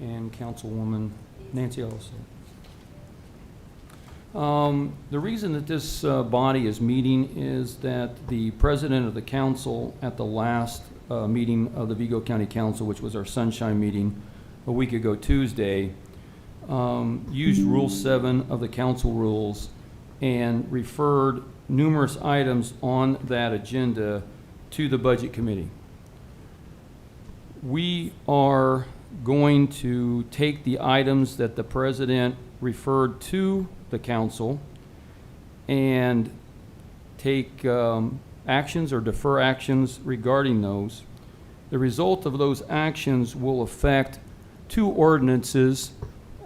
and Councilwoman Nancy Ellison. The reason that this body is meeting is that the president of the council at the last meeting of the Vigo County Council, which was our sunshine meeting a week ago Tuesday, used Rule 7 of the council rules and referred numerous items on that agenda to the Budget Committee. We are going to take the items that the president referred to the council and take actions or defer actions regarding those. The result of those actions will affect two ordinances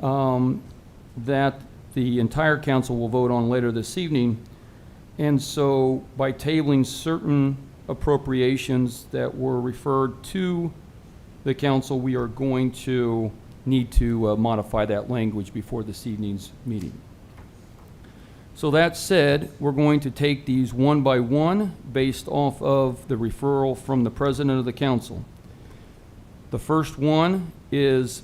that the entire council will vote on later this evening. And so by tabling certain appropriations that were referred to the council, we are going to need to modify that language before this evening's meeting. So that said, we're going to take these one by one based off of the referral from the president of the council. The first one is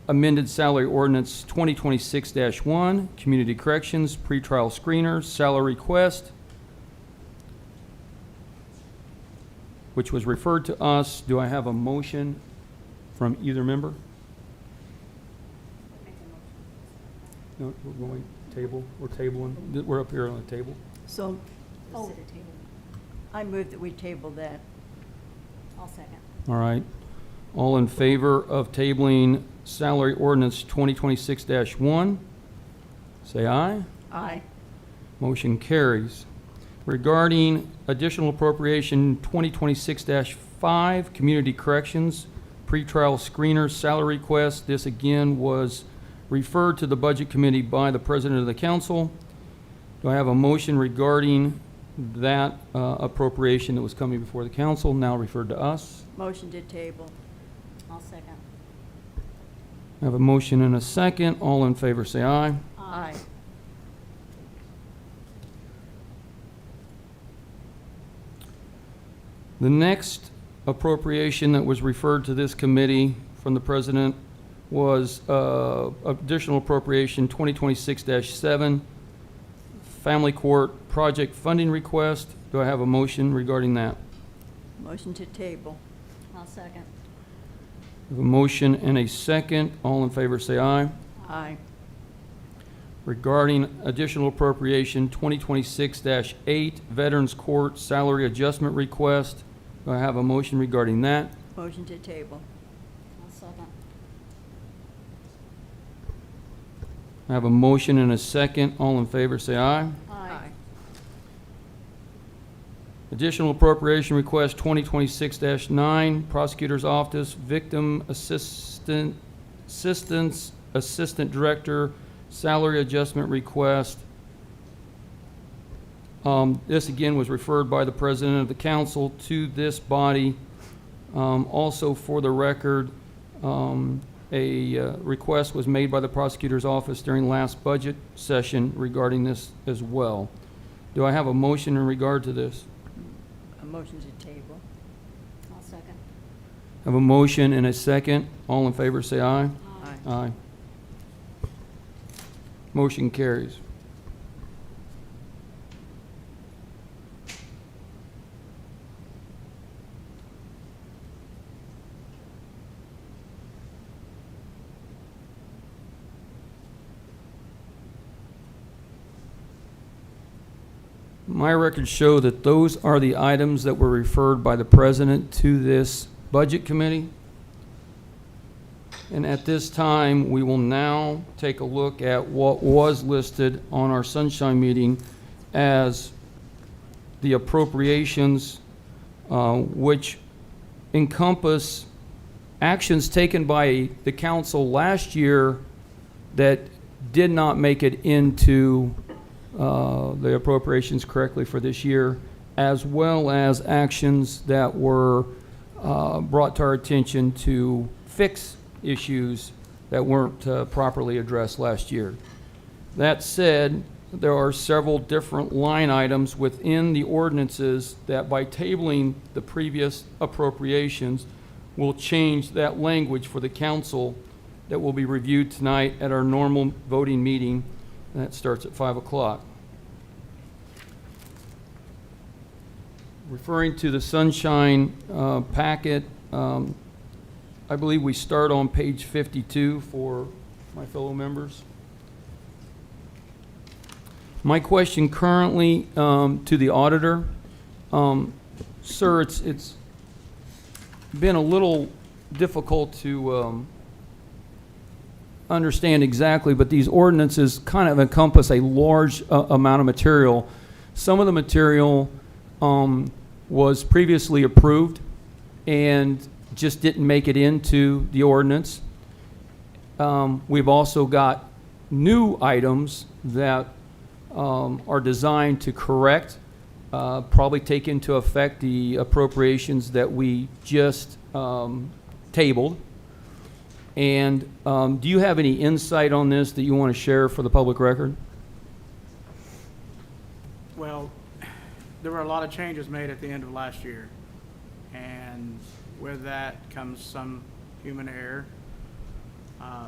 amended salary ordinance 2026-1, community corrections, pretrial screeners, salary request, which was referred to us. Do I have a motion from either member? No, we're going to table. We're tabling. We're up here on the table. So, I move that we table that. I'll second. All right. All in favor of tabling salary ordinance 2026-1, say aye. Aye. Motion carries. Regarding additional appropriation 2026-5, community corrections, pretrial screeners, salary request. This again was referred to the Budget Committee by the President of the Council. Do I have a motion regarding that appropriation that was coming before the Council, now referred to us? Motion to table. I'll second. I have a motion and a second. All in favor say aye. Aye. The next appropriation that was referred to this committee from the President was additional appropriation 2026-7, family court project funding request. Do I have a motion regarding that? Motion to table. I'll second. I have a motion and a second. All in favor say aye. Aye. Regarding additional appropriation 2026-8, Veterans Court salary adjustment request. Do I have a motion regarding that? Motion to table. I'll second. I have a motion and a second. All in favor say aye. Aye. Additional appropriation request 2026-9, Prosecutor's Office, Victim Assistance Assistant Director, salary adjustment request. This again was referred by the President of the Council to this body. Also for the record, a request was made by the Prosecutor's Office during last budget session regarding this as well. Do I have a motion in regard to this? A motion to table. I'll second. I have a motion and a second. All in favor say aye. Aye. Aye. Motion carries. My records show that those are the items that were referred by the President to this Budget Committee. And at this time, we will now take a look at what was listed on our sunshine meeting as the appropriations, which encompass actions taken by the council last year that did not make it into the appropriations correctly for this year, as well as actions that were brought to our attention to fix issues that weren't properly addressed last year. That said, there are several different line items within the ordinances that by tabling the previous appropriations we'll change that language for the council that will be reviewed tonight at our normal voting meeting. And that starts at 5 o'clock. Referring to the Sunshine packet, I believe we start on page 52 for my fellow members. My question currently to the auditor, sir, it's been a little difficult to understand exactly, but these ordinances kind of encompass a large amount of material. Some of the material was previously approved and just didn't make it into the ordinance. We've also got new items that are designed to correct, probably take into effect the appropriations that we just tabled. And do you have any insight on this that you want to share for the public record? Well, there were a lot of changes made at the end of last year, and with that comes some human error.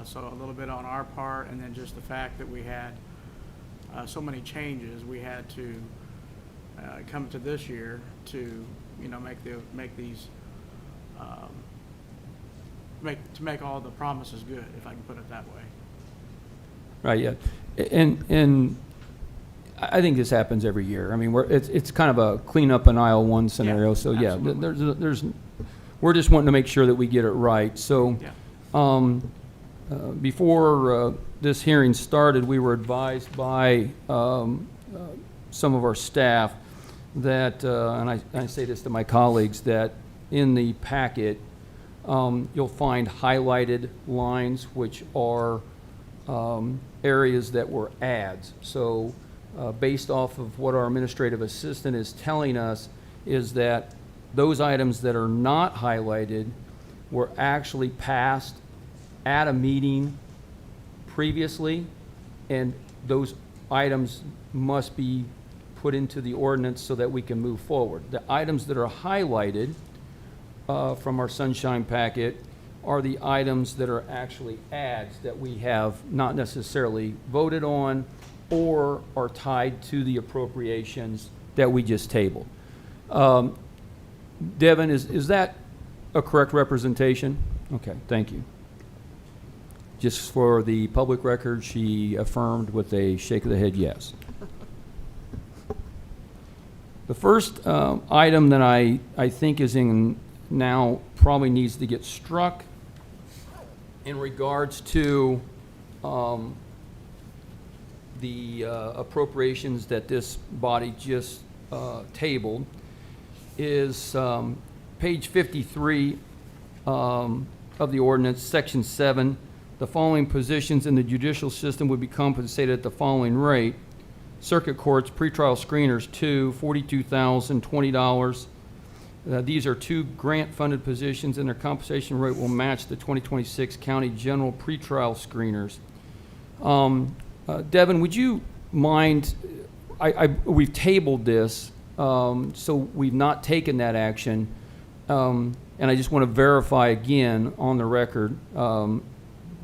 So a little bit on our part, and then just the fact that we had so many changes, we had to come to this year to, you know, make all the promises good, if I can put it that way. Right, yeah. And I think this happens every year. I mean, it's kind of a clean up an aisle one scenario. Yeah, So yeah, absolutely. we're just wanting to make sure that we get it right. So Yeah. before this hearing started, we were advised by some of our staff that, and I say this to my colleagues, that in the packet, you'll find highlighted lines which are areas that were adds. So based off of what our administrative assistant is telling us is that those items that are not highlighted were actually passed at a meeting previously, and those items must be put into the ordinance so that we can move forward. The items that are highlighted from our Sunshine packet are the items that are actually adds that we have not necessarily voted on or are tied to the appropriations that we just tabled. Devin, is that a correct representation? Okay, thank you. Just for the public record, she affirmed with a shake of the head yes. The first item that I think is in now probably needs to get struck in regards to the appropriations that this body just tabled is page 53 of the ordinance, section 7. The following positions in the judicial system would be compensated at the following rate. Circuit courts, pretrial screeners, 2, $42,020. These are 2 grant-funded positions, and their compensation rate will match the 2026 county general pretrial screeners. Devin, would you mind, we've tabled this, so we've not taken that action, and I just want to verify again on the record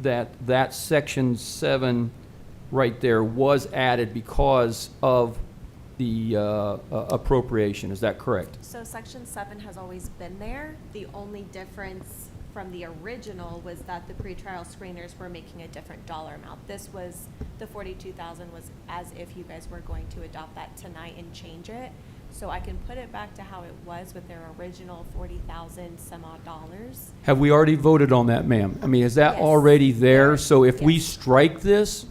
that section 7 right there was added because of the appropriation. Is that correct? So section 7 has always been there. The only difference from the original was that the pretrial screeners were making a different dollar amount. This was, the 42,000 was as if you guys were going to adopt that tonight and change it. So I can put it back to how it was with their original 40,000 some odd dollars. Have we already voted on that, ma'am? I mean, is that Yes. already there? So if we Yes. strike this,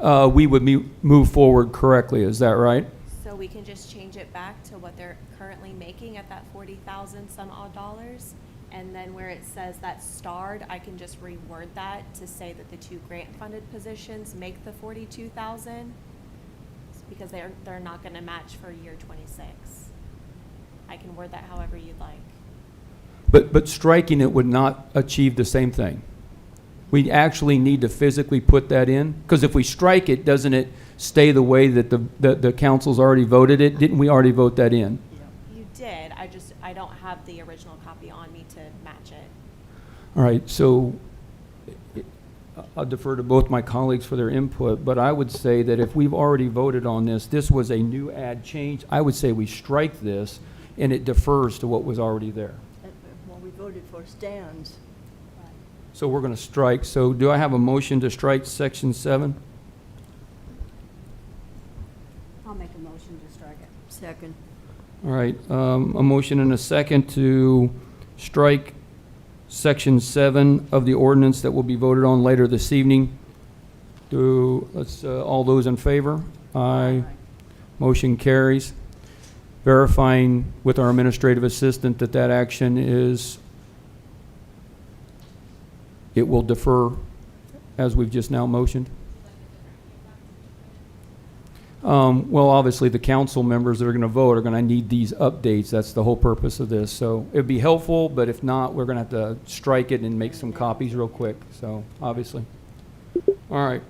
we would move forward correctly. Is that right? So we can just change it back to what they're currently making at that 40,000 some odd dollars. And then where it says that starred, I can just reword that to say that the 2 grant-funded positions make the 42,000 because they're not going to match for year 26. I can word that however you'd like. But striking it would not achieve the same thing. We actually need to physically put that in, because if we strike it, doesn't it stay the way that the council's already voted it? Didn't we already vote that in? You did. I don't have the original copy on me to match it. All right, so I'll defer to both my colleagues for their input, but I would say that if we've already voted on this was a new add change, I would say we strike this, and it defers to what was already there. Well, we voted for stands. Right. So we're going to strike. So do I have a motion to strike section 7? I'll make a motion to strike it. Second. All right, a motion and a second to strike section 7 of the ordinance that will be voted on later this evening. All those in favor? Aye. Motion carries. Verifying with our administrative assistant that that action it will defer as we've just now motioned. Well, obviously, the council members that are going to vote are going to need these updates. That's the whole purpose of this. So it'd be helpful, but if not, we're going to have to strike it and make some copies real quick. So, obviously. All right.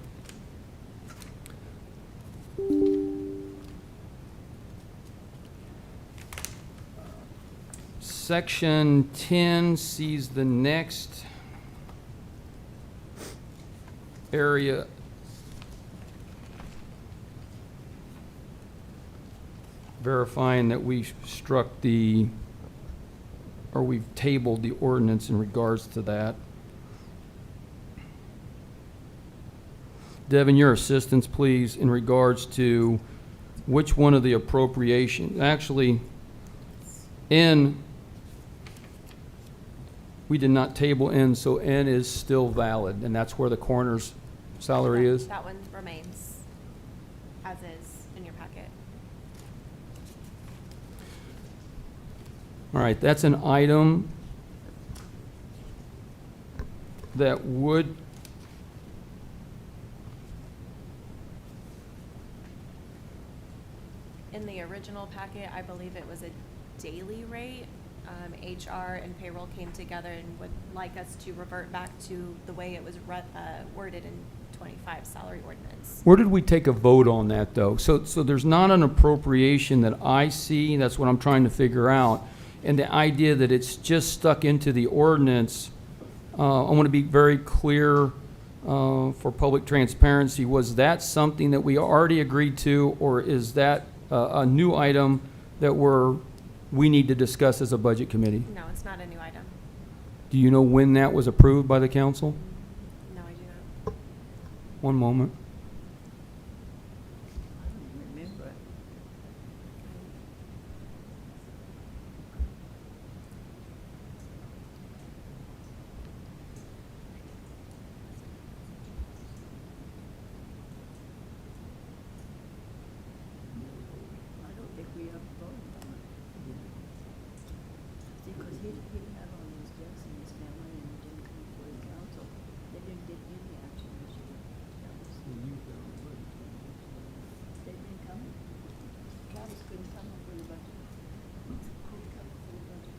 Section 10 sees the next area verifying that we struck or we've tabled the ordinance in regards to that. Devin, your assistance, please, in regards to which one of the appropriations, actually, we did not table N, so N is still valid, and that's where the coroner's salary is? That one remains as is in your packet. All right, that's an item that would In the original packet, I believe it was a daily rate. HR and payroll came together and would like us to revert back to the way it was worded in 25 salary ordinance. Where did we take a vote on that, though? So there's not an appropriation that I see, that's what I'm trying to figure out. And the idea that it's just stuck into the ordinance, I want to be very clear for public transparency. Was that something that we already agreed to, or is that a new item that we need to discuss as a budget committee? No, it's not a new item. Do you know when that was approved by the council? No, I do not. One moment. I don't remember. I don't think we ever voted on it. Because he had all these deaths in his family and it didn't come before the council. They didn't get any action this year. They didn't come. Travis couldn't come up with a budget. Couldn't come up with a budget.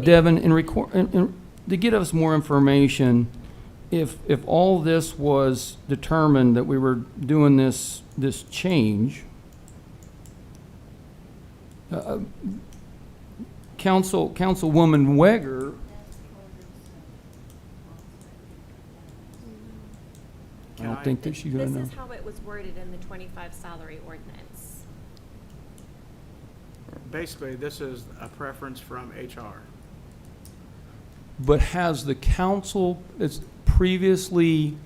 Devin, to get us more information, if all this was determined that we were doing this change, Councilwoman Weger, I don't think that she's gonna know. This is how it was worded in the 25 salary ordinance. Basically, this is a preference from HR. But has the council previously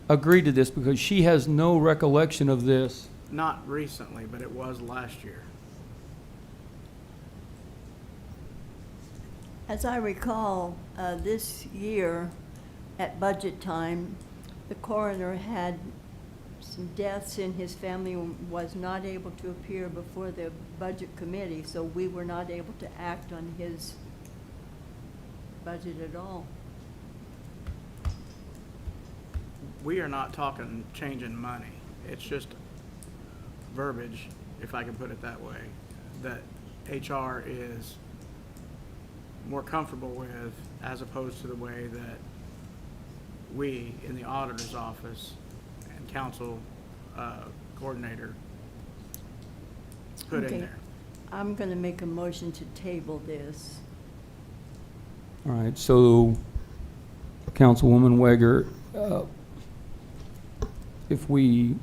agreed to this? Because she has no recollection of this. Not recently, but it was last year. As I recall, this year, at budget time, the coroner had some deaths in his family and was not able to appear before the budget committee, so we were not able to act on his budget at all. we are not talking changing money. It's just verbiage, if I can put it that way, that HR is more comfortable with, as opposed to the way that we in the auditor's office and council coordinator put in Okay. there. I'm going to make a motion to table this. All right, so Councilwoman Weger, if we're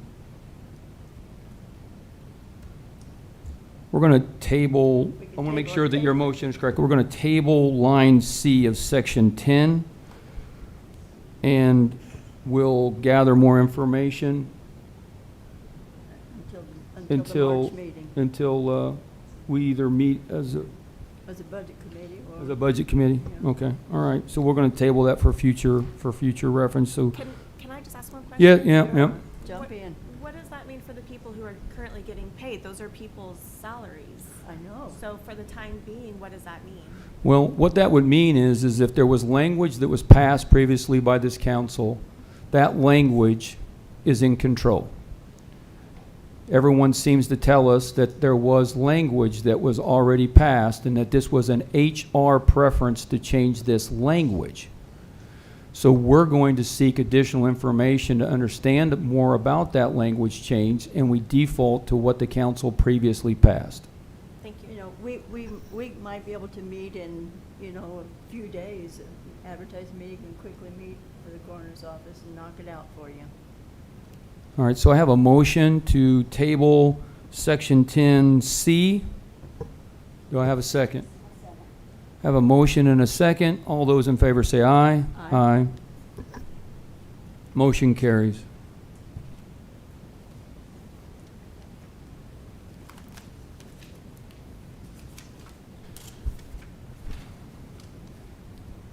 going to table, We can I want to make table sure it. that your motion is correct. We're going to table line C of section 10, and we'll gather more information Until the March meeting, until we either meet as a as a budget committee or. As a budget committee? Yeah. Okay, all right, so we're gonna table that for future reference, so, Can I just ask one question? yeah. Jump What- in. What does that mean for the people who are currently getting paid? Those are people's salaries. I know. So for the time being, what does that mean? Well, what that would mean is if there was language that was passed previously by this council, that language is in control. Everyone seems to tell us that there was language that was already passed and that this was an HR preference to change this language. So we're going to seek additional information to understand more about that language change, and we default to what the council previously passed. Thank You you. know, we might be able to meet in, a few days, advertise a meeting and quickly meet for the coroner's office and knock it out for you. All right, so I have a motion to table section 10C. Do I have a second? I have a motion and a second. All those in favor say aye. Aye. Motion carries.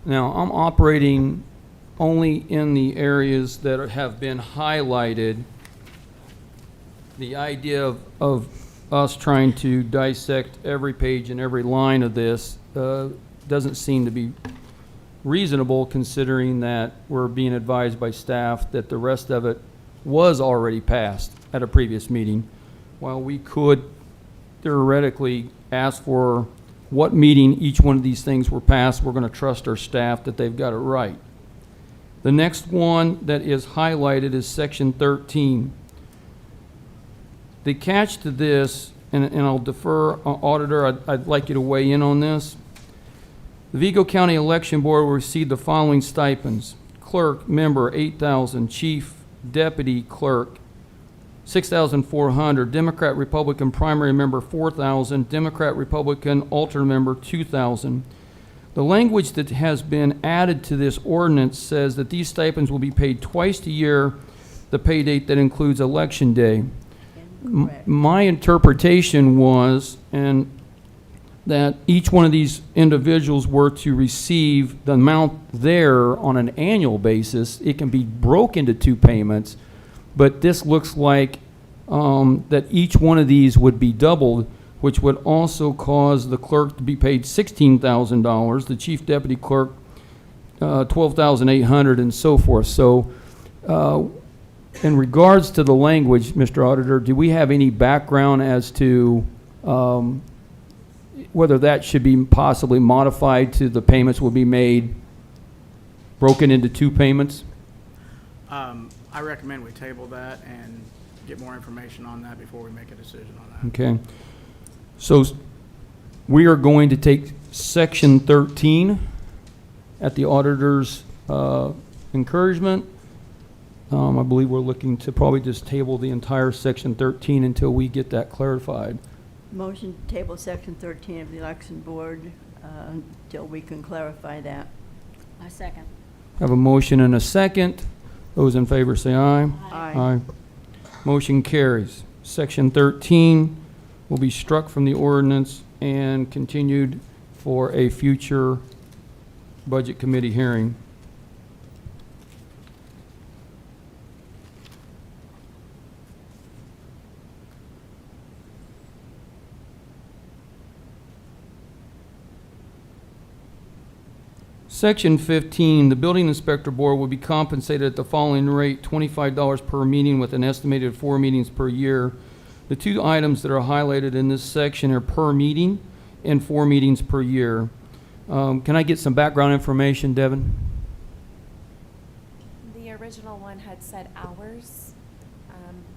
Now, I'm operating only in the areas that have been highlighted. The idea of us trying to dissect every page and every line of this doesn't seem to be reasonable, considering that we're being advised by staff that the rest of it was already passed at a previous meeting. While we could theoretically ask for what meeting each one of these things were passed, we're going to trust our staff that they've got it right. The next one that is highlighted is section 13. The catch to this, and I'll defer, Auditor, I'd like you to weigh in on this. The Vigo County Election Board will receive the following stipends: clerk, member, $8,000; chief, deputy clerk, $6,400; Democrat, Republican primary member, $4,000; Democrat, Republican alternate member, $2,000. The language that has been added to this ordinance says that these stipends will be paid twice a year, the pay date that includes election day. Correct. My interpretation was, and that each one of these individuals were to receive the amount there on an annual basis. It can be broken into two payments, but this looks like that each one of these would be doubled, which would also cause the clerk to be paid $16,000, the chief deputy clerk $12,800, and so forth. So in regards to the language, Mr. Auditor, do we have any background as to whether that should be possibly modified to the payments will be made broken into two payments? I recommend we table that and get more information on that before we make a decision on that. Okay. So we are going to take section 13 at the auditor's encouragement. I believe we're looking to probably just table the entire section 13 until we get that clarified. Motion to table section 13 of the election board until we can clarify that. I second. Have a motion and a second. Those in favor say aye. Aye. Motion carries. Section 13 will be struck from the ordinance and continued for a future budget committee hearing. Section 15, the building inspector board will be compensated at the following rate: $25 per meeting with an estimated 4 meetings per year. The two items that are highlighted in this section are per meeting and 4 meetings per year. Can I get some background information, Devin? The original one had said hours.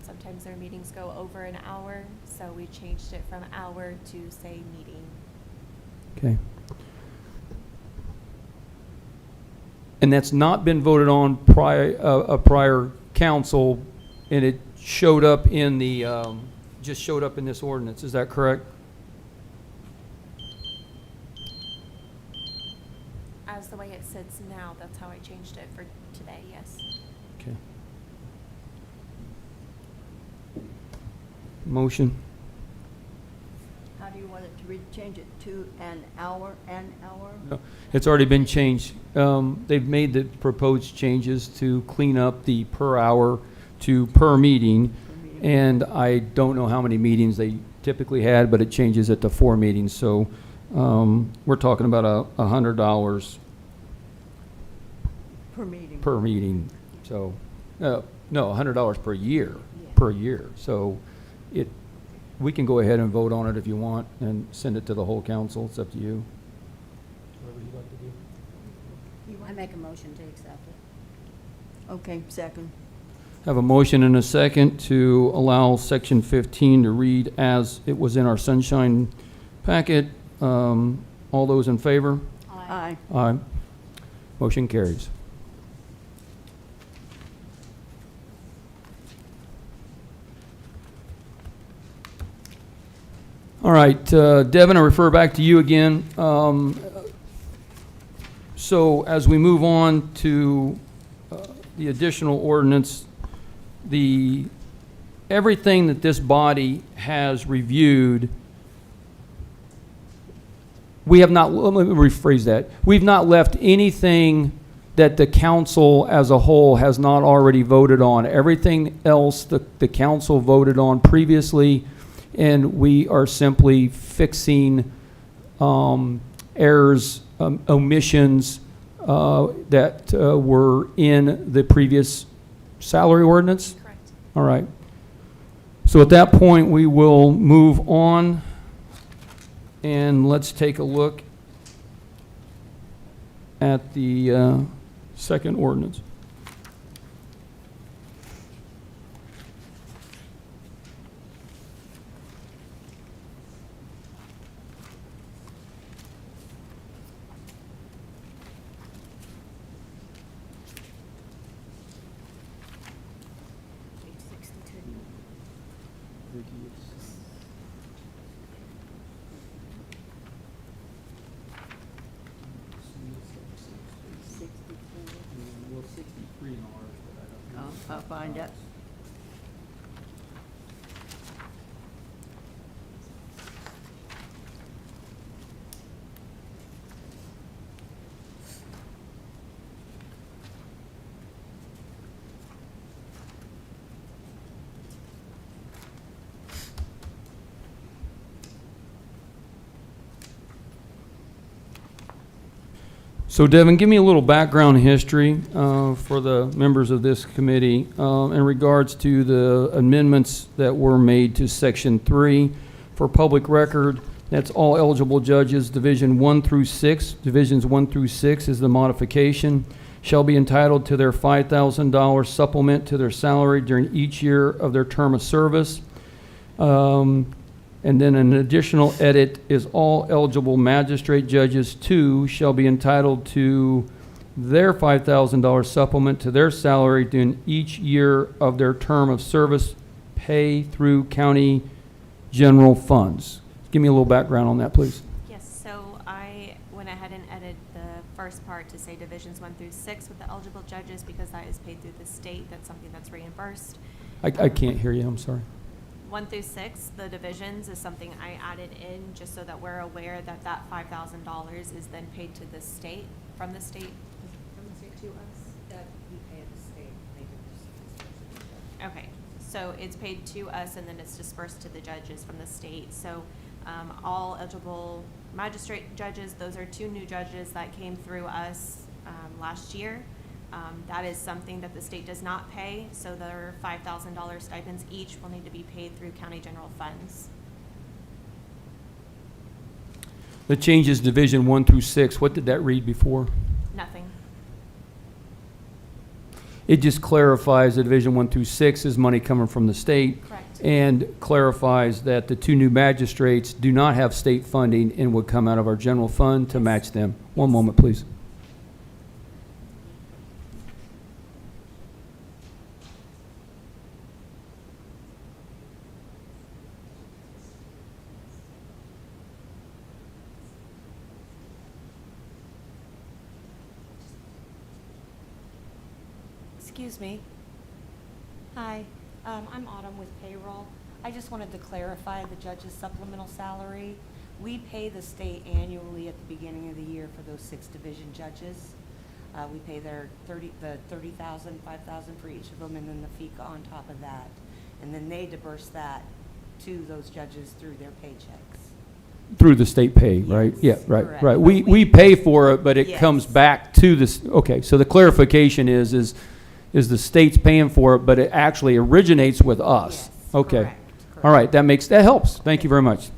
Sometimes their meetings go over an hour, so we changed it from hour to say meeting. Okay. And that's not been voted on prior council, and it showed up in the, just showed up in this ordinance, is that correct? As the way it sits now, that's how I changed it for today, yes. Okay. Motion. How do you want it to read? Change it to an hour? No, it's already been changed. They've made the proposed changes to clean up the per hour to per meeting, and I don't know how many meetings they typically had, but it changes it to 4 meetings. So we're talking about $100 Per meeting. per meeting. So no, $100 per year, Yeah. per year. So we can go ahead and vote on it if you want and send it to the whole council. It's up to you. Whatever you'd like to do. I make a motion to accept it. Okay, second. Have a motion and a second to allow section 15 to read as it was in our sunshine packet. All those in favor? Aye. Aye. Motion carries. All right, Devin, I refer back to you again. So as we move on to the additional ordinance, everything that this body has reviewed, we have not, let me rephrase that. We've not left anything that the council as a whole has not already voted on. Everything else the council voted on previously, and we are simply fixing errors, omissions that were in the previous salary ordinance. Correct. All right. So at that point, we will move on, and let's take a look at the second ordinance. Page 62. I'll find it. So Devin, give me a little background history for the members of this committee in regards to the amendments that were made to Section 3. For public record, that's all eligible judges, Division 1 through 6. Divisions 1 through 6 is the modification. Shall be entitled to their $5,000 supplement to their salary during each year of their term of service. And then an additional edit is all eligible magistrate judges too shall be entitled to their $5,000 supplement to their salary during each year of their term of service, pay through county general funds. Give me a little background on that, please. Yes, so I went ahead and edited the first part to say Divisions 1 through 6 with the eligible judges because that is paid through the state. That's something that's reimbursed. I can't hear you, I'm sorry. 1 through 6, the divisions is something I added in just so that we're aware that that $5,000 is then paid to the state, from the state. From the state to us, that we pay the state, they give us. Okay, so it's paid to us and then it's dispersed to the judges from the state. So all eligible Magistrate judges, those are 2 new judges that came through us last year. That is something that the state does not pay, so their $5,000 stipends each will need to be paid through county general funds. The changes Division 1 through 6, what did that read before? Nothing. It just clarifies that Division 1 through 6 is money coming from the state. Correct. And clarifies that the 2 new magistrates do not have state funding and would come out of our general fund to match them. One moment, please. Excuse me. Hi, I'm Autumn with payroll. I just wanted to clarify the judge's supplemental salary. We pay the state annually at the beginning of the year for those 6 division judges. We pay their $30,000, $5,000 for each of them, and then the FICA on top of that. And then they disperse that to those judges through their paychecks. Through the state pay, right? Yes, Yeah, right, correct. right. But We pay for it, but it Yes. comes back to this, okay, so the clarification is the state's paying for it, but it actually originates with us? Yes, Okay. correct, All right, correct. that helps. Thank you very much.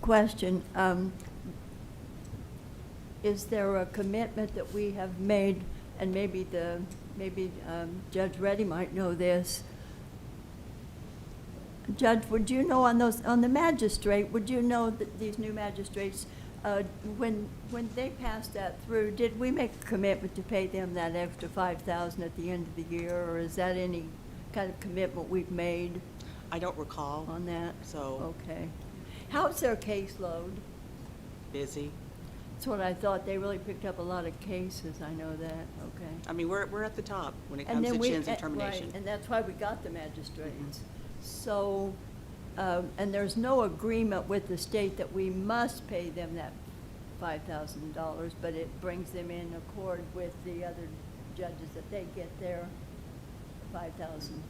Question, is there a commitment that we have made, and maybe Judge Reddy might know this. Judge, would you know on the magistrate, would you know that these new magistrates, when they passed that through, did we make a commitment to pay them that extra $5,000 at the end of the year, or is that any kind of commitment we've made I don't recall. on that? So Okay. How's their caseload? busy. That's what I thought. They really picked up a lot of cases. I know that. Okay. I mean, we're at the top when it And comes then to we- chins and right, termination. and that's why we got the magistrates. So, and there's no agreement with the state that we must pay them that $5,000, but it brings them in accord with the other judges that they get their 5,000.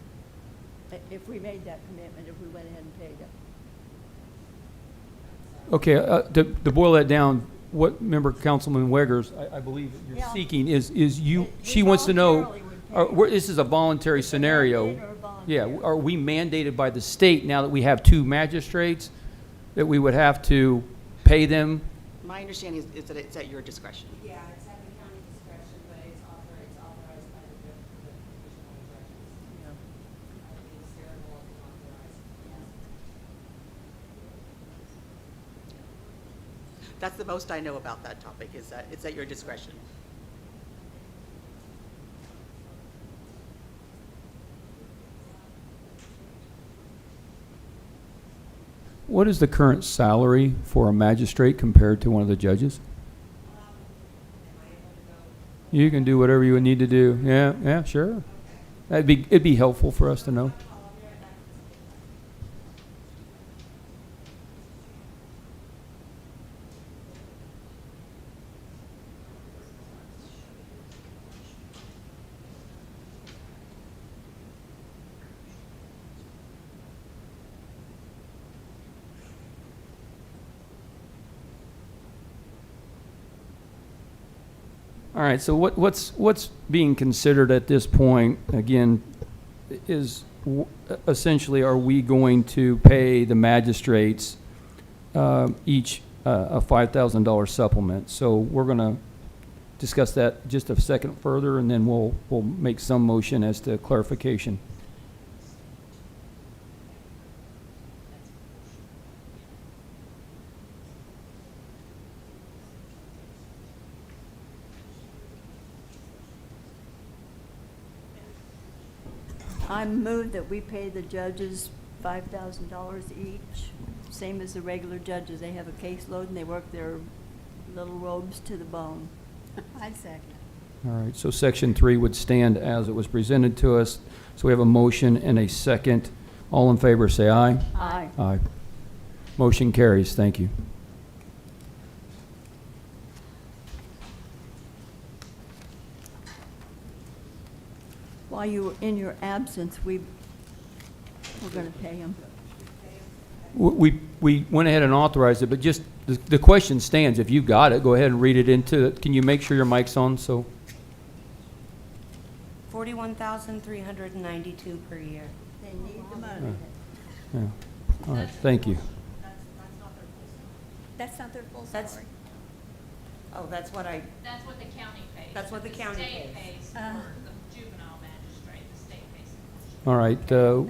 If we made that commitment, if we went ahead and paid it. Okay, to boil that down, what member Councilman Weggers, I believe that you're Yeah. seeking is you, We she wants to know, voluntarily would pay. this is a voluntary It's a scenario. mandate or a Yeah, volunteer? are we mandated by the state now that we have 2 magistrates, that we would have to pay them? My understanding is that it's at your discretion. Yeah, it's at the county discretion, but it's authorized by the divisional judges. The ministerial law is authorized. That's the most I know about that topic, is that it's at your discretion. What is the current salary for a magistrate compared to one of the judges? You can do whatever you would need to do. Yeah, sure. It'd be helpful for us to know. All right, so what's being considered at this point, again, is essentially, are we going to pay the magistrates each a $5,000 supplement? So we're going to discuss that just a second further, and then we'll make some motion as to clarification. I move that we pay the judges $5,000 each, same as the regular judges. They have a caseload and they work their little robes to the bone. I'd second. All right, so section 3 would stand as it was presented to us. So we have a motion and a second. All in favor, say aye. Aye. Aye. Motion carries. Thank you. While you were in your absence, we're going to pay them. We went ahead and authorized it, but just, the question stands. If you've got it, go ahead and read it into it. Can you make sure your mic's on, so? 41,392 per year. They need the money. Yeah. All right, thank you. That's not their full That's- salary. Oh, that's what I, That's what the county pays. That's what the county state pays. pays for the juvenile magistrate, the state pays. All right,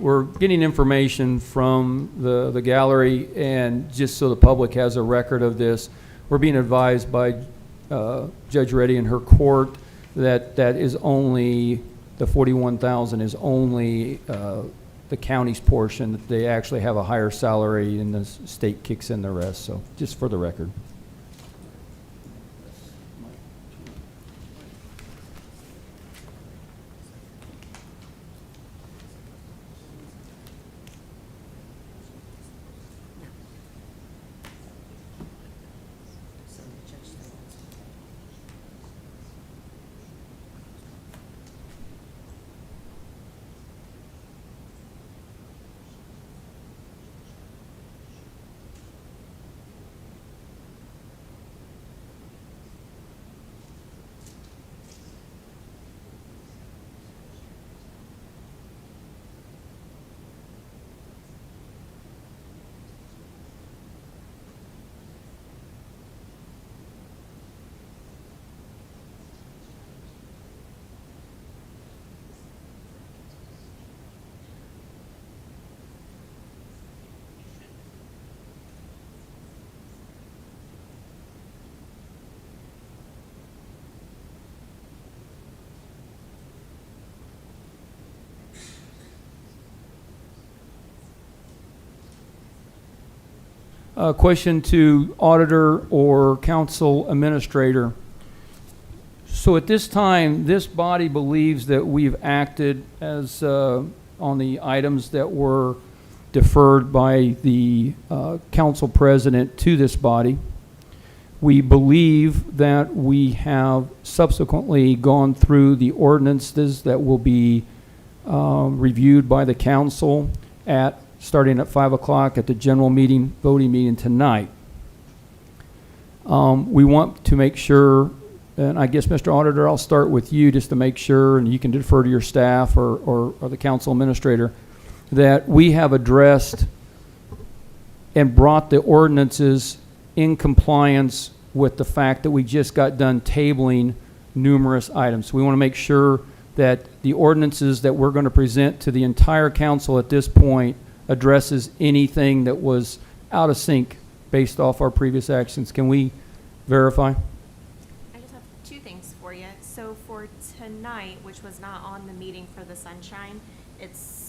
we're getting information from the gallery, and just so the public has a record of this, we're being advised by Judge Reddy and her court that that is only, the 41,000 is only the county's portion. That they actually have a higher salary, and the state kicks in the rest, so just for the record. so the judge said that's- Question to auditor or council administrator. So at this time, this body believes that we've acted as on the items that were deferred by the council president to this body. We believe that we have subsequently gone through the ordinances that will be reviewed by the council starting at 5 o'clock at the general meeting, voting meeting tonight. We want to make sure, and I guess, Mr. Auditor, I'll start with you just to make sure, and you can defer to your staff or the council administrator, that we have addressed and brought the ordinances in compliance with the fact that we just got done tabling numerous items. We want to make sure that the ordinances that we're going to present to the entire council at this point addresses anything that was out of sync based off our previous actions. Can we verify? I just have two things for you. So for tonight, which was not on the meeting for the sunshine, it's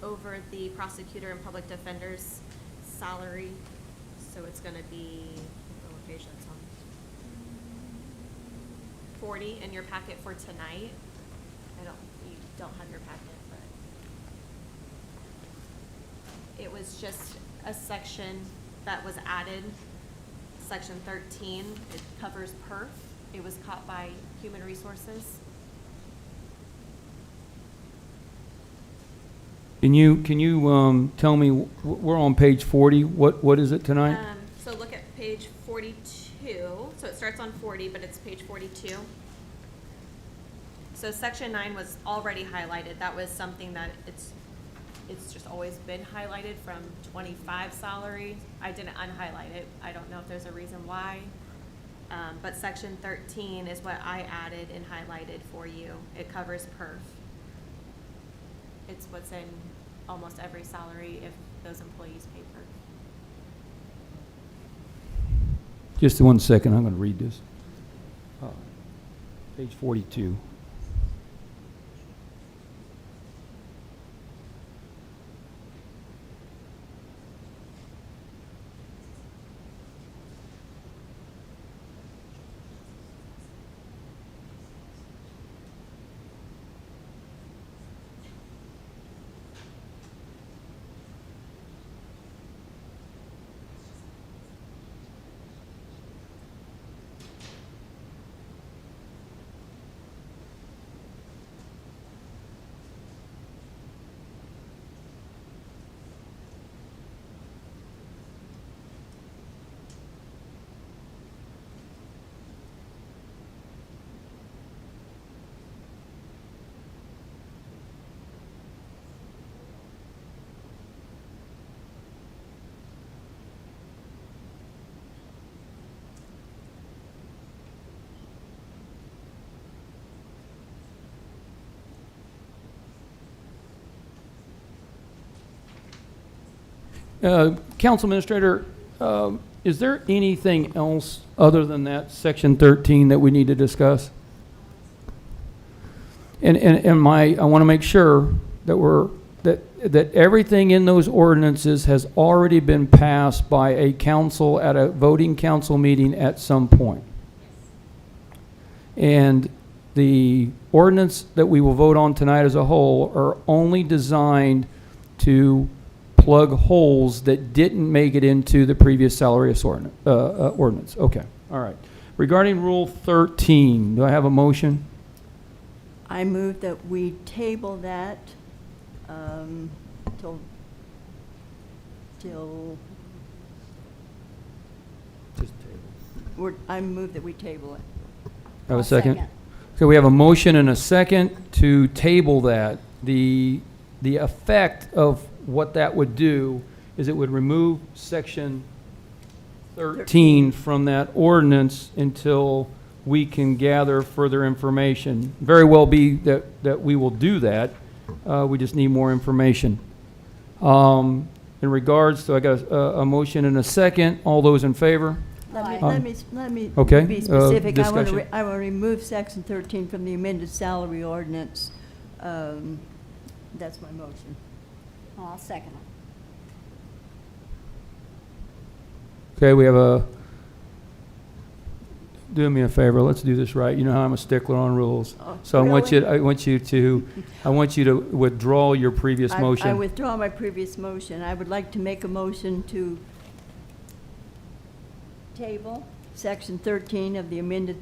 over the prosecutor and public defender's salary. So it's gonna be, the location's on 40 in your packet for tonight. You don't have your packet, but it was just a section that was added, section 13. It covers perf. It was caught by Human Resources. Can you tell me, we're on page 40, what is it tonight? So look at page 42. So it starts on 40, but it's page 42. So section 9 was already highlighted. That was something that it's just always been highlighted from 25 salary. I didn't unhighlight it. I don't know if there's a reason why. But section 13 is what I added and highlighted for you. It covers perf. It's what's in almost every salary if those employees pay perf. Just 1 second, I'm going to read this. Page 42. Council Administrator, is there anything else other than that Section 13 that we need to discuss? I want to make sure that that everything in those ordinances has already been passed by a council at a voting council meeting at some point. And the ordinance that we will vote on tonight as a whole are only designed to plug holes that didn't make it into the previous salary ordinance. Okay, all right. Regarding Rule 13, do I have a motion? I move that we table that I move that we table it. Have a I'll second? second. Okay, we have a motion and a second to table that. The effect of what that would do is it would remove Section 13 from that ordinance until we can gather further information. Very well be that we will do that. We just need more information. In regards to, I got a motion and a second. All those in favor? Let me Okay, be specific. discussion. I want to remove Section 13 from the amended salary ordinance. That's my motion. Oh, I'll second it. Okay, we have do me a favor, let's do this right. You know how I'm a stickler on rules. Oh, So I want you, really? I want you to withdraw your previous I motion. withdraw my previous motion. I would like to make a motion to table Section 13 of the amended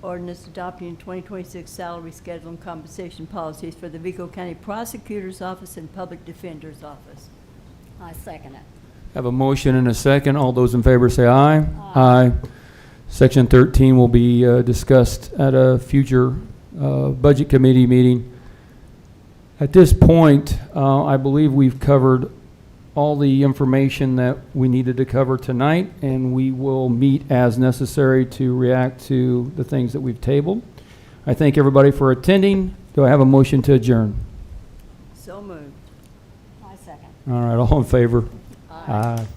ordinance adopting 2026 salary schedule and compensation policies for the Vigo County Prosecutor's Office and Public Defender's Office. I second it. Have a motion and a second. All those in favor say aye. Aye. Section 13 will be discussed at a future Budget Committee meeting. At this point, I believe we've covered all the information that we needed to cover tonight, and we will meet as necessary to react to the things that we've tabled. I thank everybody for attending. Do I have a motion to adjourn? So moved. I second. All right, all in favor? Aye. Aye.